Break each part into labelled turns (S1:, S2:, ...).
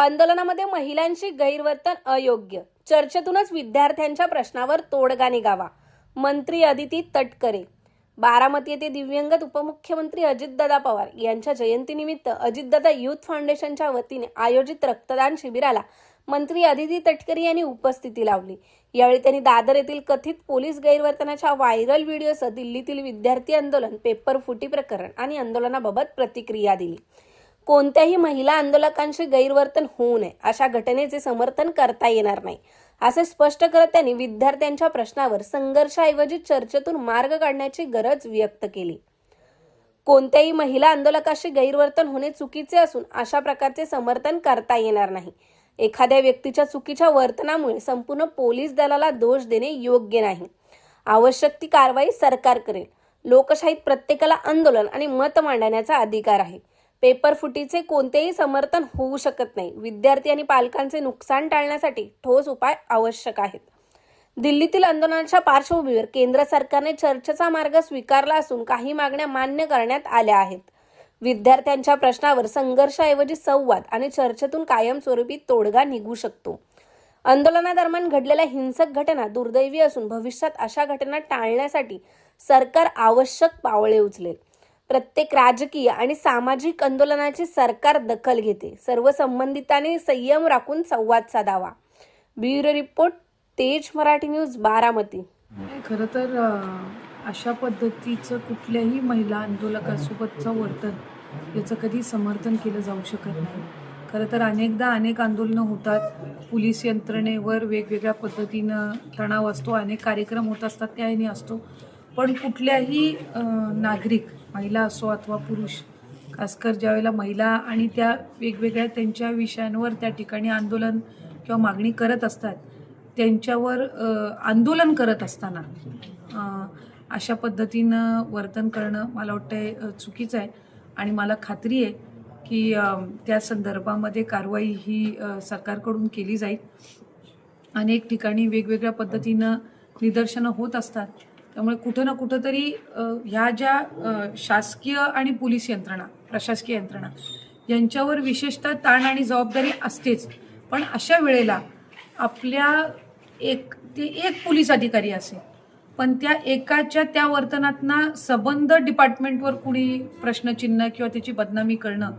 S1: आंदोलनामध्ये महिलांची गैरवर्तन अयोग्य, चर्चेतूनच विद्यार्थ्यांच्या प्रश्नावर तोडगा निघावा. मंत्री अदिती तटकरे. बारामती येथे दिव्यंगत उपमुख्यमंत्री अजितदादा पवार यांच्या जयंतीनिमित्त अजितदादा युथ फाउंडेशनच्या वतीने आयोजित रक्तदान शिबिराला मंत्री अदिती तटकरे यांनी उपस्थिती लावली. यावेळी त्यांनी दादर येथील कथित पोलीस गैरवर्तनाच्या व्हायरल व्हिडिओसह दिल्लीतील विद्यार्थी आंदोलन, पेपर फुटी प्रकरण आणि आंदोलनाबाबत प्रतिक्रिया दिली. कोणत्याही महिला आंदोलकांचे गैरवर्तन होऊ नये अशा घटनेचे समर्थन करता येणार नाही असे स्पष्ट करत त्यांनी विद्यार्थ्यांच्या प्रश्नावर संघर्षाऐवजी चर्चेतून मार्ग काढण्याची गरज व्यक्त केली. कोणत्याही महिला आंदोलकाशी गैरवर्तन होणे चुकीचे असून अशा प्रकारचे समर्थन करता येणार नाही. एखाद्या व्यक्तीच्या चुकीच्या वर्तनामुळे संपूर्ण पोलीस दलाला दोष देणे योग्य नाही. आवश्यक ती कारवाई सरकार करेल. लोकशाहीत प्रत्येकाला आंदोलन आणि मत मांडण्याचा अधिकार आहे. पेपर फुटीचे कोणतेही समर्थन होऊ शकत नाही. विद्यार्थी आणि पालकांचे नुकसान टाळण्यासाठी ठोस उपाय आवश्यक आहेत. दिल्लीतील आंदोलनाच्या पार्श्वभूमीवर केंद्र सरकारने चर्चेचा मार्ग स्वीकारला असून काही मागण्या मान्य करण्यात आल्या आहेत. विद्यार्थ्यांच्या प्रश्नावर संघर्षाऐवजी संवाद आणि चर्चेतून कायमस्वरूपी तोडगा निघू शकतो. आंदोलनादरम्यान घडलेल्या हिंसक घटना दुर्दैवी असून भविष्यात अशा घटना टाळण्यासाठी सरकार आवश्यक पावले उचलेल. प्रत्येक राजकीय आणि सामाजिक आंदोलनाची सरकार दखल घेते. सर्व संबंधितांनी संयम राखून संवाद साधावा. ब्युरो रिपोर्ट, तेज मराठी न्यूज, बारामती.
S2: खरं तर अशा पद्धतीचं कुठल्याही महिला आंदोलकासोबतचं वर्तन याचं कधी समर्थन केलं जाऊ शकत नाही. खरं तर अनेकदा अनेक आंदोलनं होतात. पोलीस यंत्रणेवर वेगवेगळ्या पद्धतीनं तणाव असतो, अनेक कार्यक्रम होत असतात, त्याही असतो. पण कुठल्याही नागरिक, महिला असो अथवा पुरुष, खासकर ज्यावेळेला महिला आणि त्या वेगवेगळ्या त्यांच्या विषयांवर त्या ठिकाणी आंदोलन किंवा मागणी करत असतात, त्यांच्यावर आंदोलन करत असताना अशा पद्धतीनं वर्तन करणं मला वाटतं चुकीचं आहे. आणि मला खात्री आहे की त्या संदर्भामध्ये कारवाई ही सरकारकडून केली जाईल. अनेक ठिकाणी वेगवेगळ्या पद्धतीनं निदर्शनं होत असतात. त्यामुळे कुठं ना कुठं तरी ह्या ज्या शासकीय आणि पोलीस यंत्रणा, प्रशासकीय यंत्रणा यांच्यावर विशेषतः ताण आणि जबाबदारी असतेच. पण अशा वेळेला आपल्या एक पोलीस अधिकारी असेल, पण त्या एकाच्या त्या वर्तनातनं सबंध डिपार्टमेंटवर कुणी प्रश्नचिन्ह किंवा त्याची बदनामी करणं,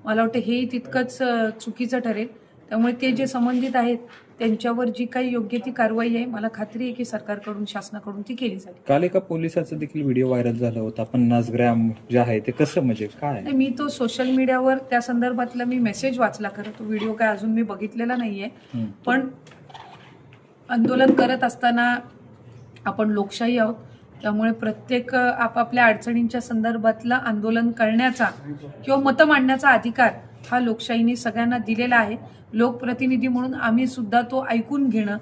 S2: मला वाटतं हे तितकंच चुकीचं ठरेल. त्यामुळे ते जे संबंधित आहेत त्यांच्यावर जी काही योग्य ती कारवाई आहे, मला खात्री आहे की सरकारकडून, शासनाकडून ती केली जाईल.
S3: काल एका पोलिसाचा देखील व्हिडिओ व्हायरल झाला होता, 50 ग्रॅम जे आहे ते कसं, म्हणजे काय?
S2: मी तो सोशल मीडियावर त्या संदर्भातला मी मेसेज वाचला. खरं तो व्हिडिओ काय अजून मी बघितलेला नाहीये. पण आंदोलन करत असताना आपण लोकशाही आहोत, त्यामुळे प्रत्येक आपापल्या अडचणींच्या संदर्भातलं आंदोलन करण्याचा किंवा मतं मांडण्याचा अधिकार हा लोकशाहीने सगळ्यांना दिलेला आहे. लोकप्रतिनिधी म्हणून आम्ही सुद्धा तो ऐकून घेणं,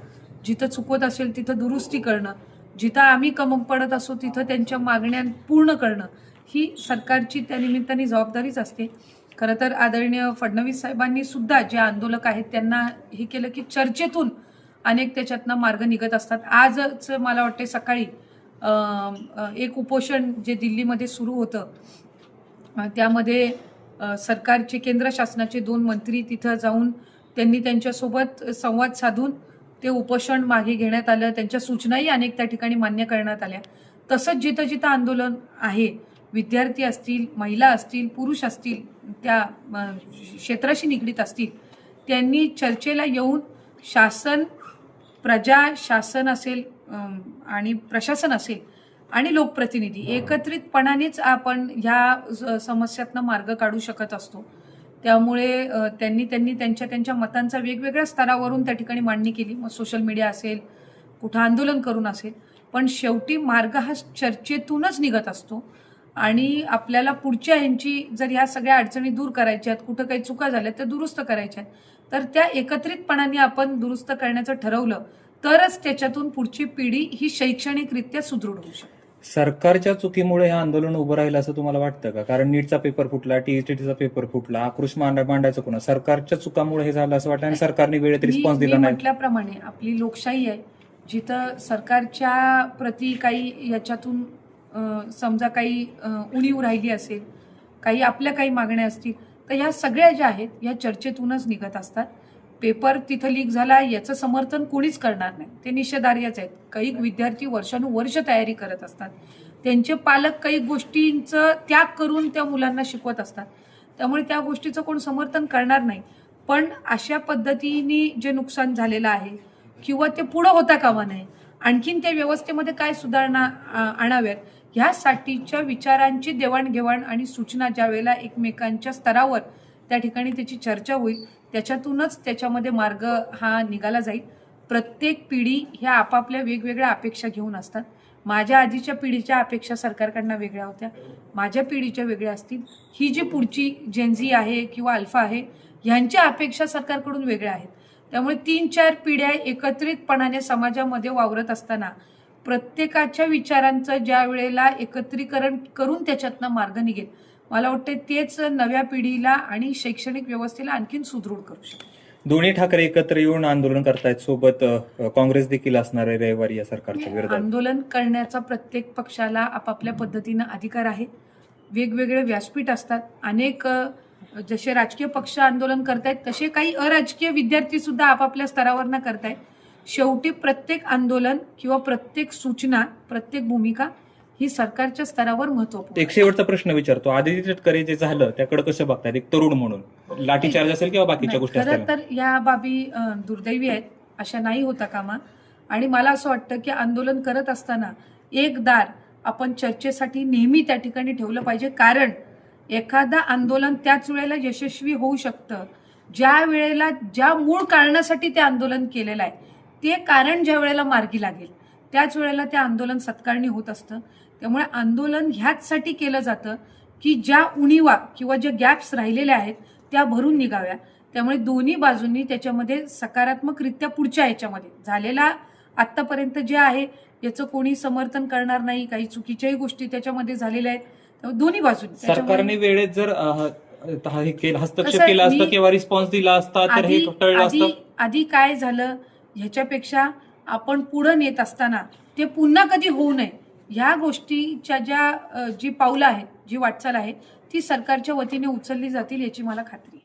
S2: जिथं चुकत असेल तिथं दुरुस्ती करणं, जिथं आम्ही कमी पडत असो तिथं त्यांच्या मागण्या पूर्ण करणं, ही सरकारची त्या निमित्ताने जबाबदारीच असते. खरं तर आदरणीय फडणवीस साहेबांनी सुद्धा जे आंदोलक आहेत त्यांना हे केलं की चर्चेतून अनेक त्याच्यातनं मार्ग निघत असतात. आजच मला वाटते सकाळी एक उपोषण जे दिल्लीमध्ये सुरू होतं, त्यामध्ये सरकारचे, केंद्र शासनाचे 2 मंत्री तिथं जाऊन त्यांनी त्यांच्यासोबत संवाद साधून ते उपोषण मागे घेण्यात आलं. त्यांच्या सूचनाही अनेक त्या ठिकाणी मान्य करण्यात आल्या. तसंच जिथं जिथं आंदोलन आहे, विद्यार्थी असतील, महिला असतील, पुरुष असतील, त्या क्षेत्राशी निगडीत असतील, त्यांनी चर्चेला येऊन शासन, प्रजा, शासन असेल आणि प्रशासन असेल आणि लोकप्रतिनिधी एकत्रितपणानेच आपण ह्या समस्यातनं मार्ग काढू शकत असतो. त्यामुळे त्यांनी त्यांच्या मतांचा वेगवेगळ्या स्तरावरून त्या ठिकाणी मांडणी केली. मग सोशल मीडिया असेल, कुठं आंदोलन करून असेल, पण शेवटी मार्ग हा चर्चेतूनच निघत असतो. आणि आपल्याला पुढच्या ह्यांची जर ह्या सगळ्या अडचणी दूर करायच्या आहेत, कुठं काही चुका झाल्या त्या दुरुस्त करायच्या आहेत, तर त्या एकत्रितपणाने आपण दुरुस्त करण्याचं ठरवलं तरच त्याच्यातून पुढची पिढी ही शैक्षणिकरित्या सुदृढ होऊ शकते.
S3: सरकारच्या चुकीमुळे हे आंदोलन उभं राहिलं असं तुम्हाला वाटतं का? कारण नीटचा पेपर फुटला, टीईटीचा पेपर फुटला, आक्रोश मांडायचं कोणा? सरकारच्या चुकामुळे हे झालं असं वाटतं आणि सरकारने वेळेत रिस्पॉन्स दिला नाही.
S2: म्हटल्याप्रमाणे आपली लोकशाही आहे, जिथं सरकारच्या प्रती काही याच्यातून समजा काही उणीव राहिली असेल, काही आपल्या काही मागण्या असतील, तर ह्या सगळ्या ज्या आहेत ह्या चर्चेतूनच निघत असतात. पेपर तिथं लीक झाला याचं समर्थन कोणीच करणार नाही, ते निषेधार्हच आहेत. काही विद्यार्थी वर्षानुवर्ष तयारी करत असतात, त्यांचे पालक काही गोष्टींचं त्याग करून त्या मुलांना शिकवत असतात, त्यामुळे त्या गोष्टीचं कोण समर्थन करणार नाही. पण अशा पद्धतीने जे नुकसान झालेलं आहे किंवा ते पुढं होता कामा नये, आणखीन त्या व्यवस्थेमध्ये काय सुधारणा आणाव्यात ह्यासाठीच्या विचारांची देवाणघेवाण आणि सूचना ज्या वेळेला एकमेकांच्या स्तरावर त्या ठिकाणी त्याची चर्चा होईल, त्याच्यातूनच त्याच्यामध्ये मार्ग हा निघाला जाईल. प्रत्येक पिढी ह्या आपापल्या वेगवेगळ्या अपेक्षा घेऊन असतात. माझ्या आधीच्या पिढीच्या अपेक्षा सरकारकडनं वेगळ्या होत्या, माझ्या पिढीच्या वेगळ्या असतील. ही जी पुढची जेनझी आहे किंवा अल्फा आहे ह्यांच्या अपेक्षा सरकारकडून वेगळ्या आहेत. त्यामुळे 3-4 पिढ्या एकत्रितपणाने समाजामध्ये वावरत असताना प्रत्येकाच्या विचारांचं ज्या वेळेला एकत्रीकरण करून त्याच्यातनं मार्ग निघेल, मला वाटतं तेच नव्या पिढीला आणि शैक्षणिक व्यवस्थेला आणखीन सुदृढ करू शकतो.
S3: दोन्ही ठाकरे एकत्र येऊन आंदोलन करतायत, सोबत काँग्रेस देखील असणार आहे रविवारी या सरकारच्या विरोधात.
S2: आंदोलन करण्याचा प्रत्येक पक्षाला आपापल्या पद्धतीनं अधिकार आहे. वेगवेगळे व्यासपीठ असतात. अनेक जसे राजकीय पक्ष आंदोलन करतायत तसे काही अराजकीय विद्यार्थी सुद्धा आपापल्या स्तरावरनं करतायत. शेवटी प्रत्येक आंदोलन किंवा प्रत्येक सूचना, प्रत्येक भूमिका ही सरकारच्या स्तरावर महत्वपूर्ण.
S3: एक शेवटचा प्रश्न विचारतो, आदित्य तटकरे जे झालं त्याकडे कसं बघतात एक तरुण म्हणून? लाठीचार्ज असेल किंवा बाकीच्या गोष्टी
S2: खरं
S3: असतील?
S2: तर या बाबी दुर्दैवी आहेत, अशा नाही होता कामा. आणि मला असं वाटतं की आंदोलन करत असताना एक दार आपण चर्चेसाठी नेहमी त्या ठिकाणी ठेवलं पाहिजे, कारण एखादा आंदोलन त्याच वेळेला यशस्वी होऊ शकतं ज्या वेळेला ज्या मूळ कारणासाठी ते आंदोलन केलेलं आहे ते कारण ज्या वेळेला मार्गी लागेल त्याच वेळेला ते आंदोलन सत्कारणी होत असतं. त्यामुळे आंदोलन ह्याचसाठी केलं जातं की ज्या उणीवा किंवा ज्या गॅप्स राहिलेल्या आहेत त्या भरून निघाव्या. त्यामुळे दोन्ही बाजूंनी त्याच्यामध्ये सकारात्मकरित्या पुढच्या ह्याच्यामध्ये झालेला आत्तापर्यंत जे आहे याचं कोणी समर्थन करणार नाही. काही चुकीच्याही गोष्टी त्याच्यामध्ये झालेल्या आहेत. त्यामुळे दोन्ही बाजूंनी
S3: सरकारने वेळेत जर हस्तक्षेप केला असता किंवा रिस्पॉन्स दिला असता तर हे टळलं असतं.
S2: आधी काय झालं ह्याच्यापेक्षा आपण पुढे नेत असताना ते पुन्हा कधी होऊ नये ह्या गोष्टीच्या जी पावलं आहेत, जी वाटचाल आहे ती सरकारच्या वतीने उचलली जातील याची मला खात्री आहे.